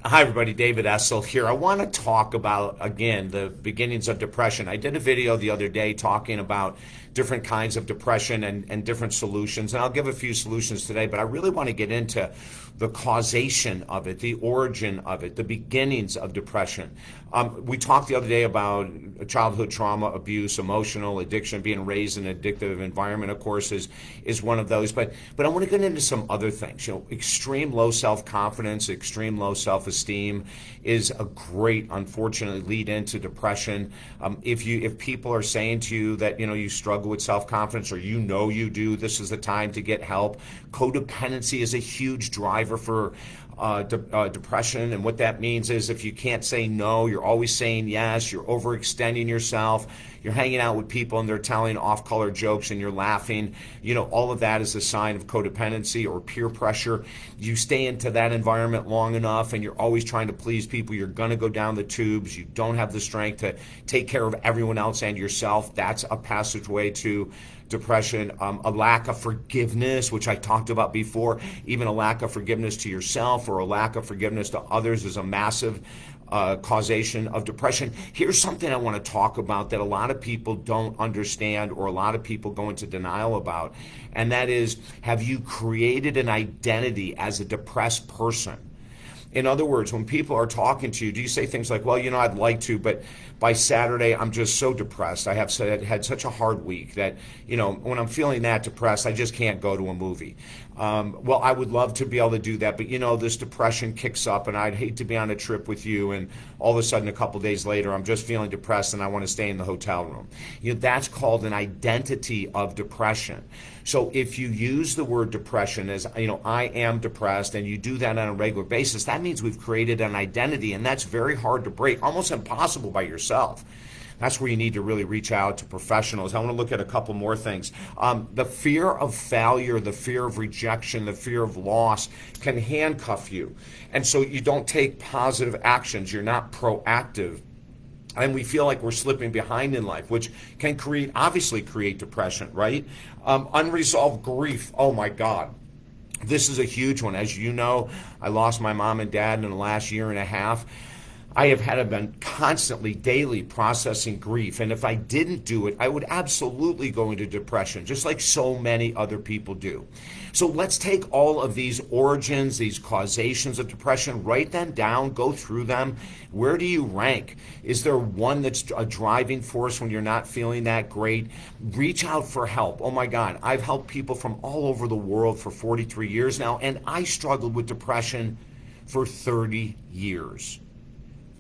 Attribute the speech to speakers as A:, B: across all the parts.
A: Hi, everybody. David Essel here. I want to talk about, again, the beginnings of depression. I did a video the other day talking about different kinds of depression and different solutions, and I'll give a few solutions today, but I really want to get into the causation of it, the origin of it, the beginnings of depression. We talked the other day about childhood trauma, abuse, emotional addiction, being raised in an addictive environment, of course, is one of those. But I want to get into some other things. You know, extreme low self-confidence, extreme low self-esteem is a great, unfortunately, lead into depression. If people are saying to you that you struggle with self-confidence, or you do, this is the time to get help. Codependency is a huge driver for depression, and what that means is if you can't say no, you're always saying yes, you're overextending yourself, you're hanging out with people and they're telling off-color jokes and you're laughing, all of that is a sign of codependency or peer pressure. You stay into that environment long enough and you're always trying to please people, you're going to go down the tubes. You don't have the strength to take care of everyone else and yourself. That's a passageway to depression. A lack of forgiveness, which I talked about before, even a lack of forgiveness to yourself or a lack of forgiveness to others is a massive causation of depression. Here's something I want to talk about that a lot of people don't understand, or a lot of people go into denial about, and that is, have you created an identity as a depressed person? In other words, when people are talking to you, do you say things like, well, I'd like to, but by Saturday, I'm just so depressed. I have had such a hard week that, when I'm feeling that depressed, I just can't go to a movie. Well, I would love to be able to do that, but, this depression kicks up and I'd hate to be on a trip with you. And all of a sudden, a couple days later, I'm just feeling depressed and I want to stay in the hotel room. That's called an identity of depression. So if you use the word depression as, I am depressed, and you do that on a regular basis, that means we've created an identity, and that's very hard to break, almost impossible by yourself. That's where you need to really reach out to professionals. I want to look at a couple more things. The fear of failure, the fear of rejection, the fear of loss can handcuff you. And so you don't take positive actions. You're not proactive. And we feel like we're slipping behind in life, which can obviously create depression, right? Unresolved grief. Oh my God. This is a huge one. As you know, I lost my mom and dad in the last year and a half. I have been constantly, daily processing grief. And if I didn't do it, I would absolutely go into depression, just like so many other people do. So let's take all of these origins, these causations of depression, write them down, go through them. Where do you rank? Is there one that's a driving force when you're not feeling that great? Reach out for help. Oh my God, I've helped people from all over the world for 43 years now, and I struggled with depression for 30 years.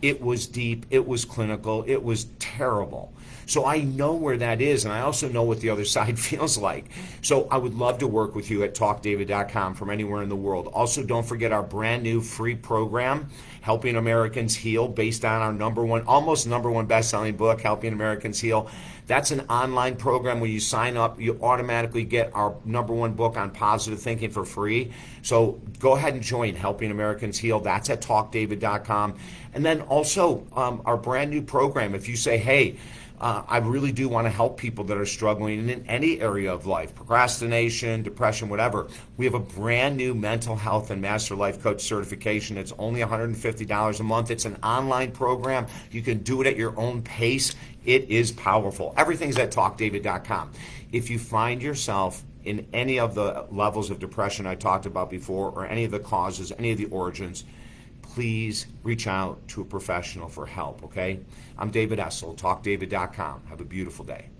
A: It was deep, it was clinical, it was terrible. So I know where that is, and I also know what the other side feels like. So I would love to work with you at TalkDavid.com from anywhere in the world. Also, don't forget our brand new free program, Helping Americans Heal, based on our almost number one best-selling book, Helping Americans Heal. That's an online program. When you sign up, you automatically get our number one book on positive thinking for free. So go ahead and join Helping Americans Heal. That's at TalkDavid.com. And then also our brand new program, if you say, hey, I really do want to help people that are struggling in any area of life, procrastination, depression, whatever. We have a brand new mental health and master life coach certification. It's only $150 a month. It's an online program. You can do it at your own pace. It is powerful. Everything's at TalkDavid.com. If you find yourself in any of the levels of depression I talked about before, or any of the causes, any of the origins, please reach out to a professional for help, okay? I'm David Essel, TalkDavid.com. Have a beautiful day.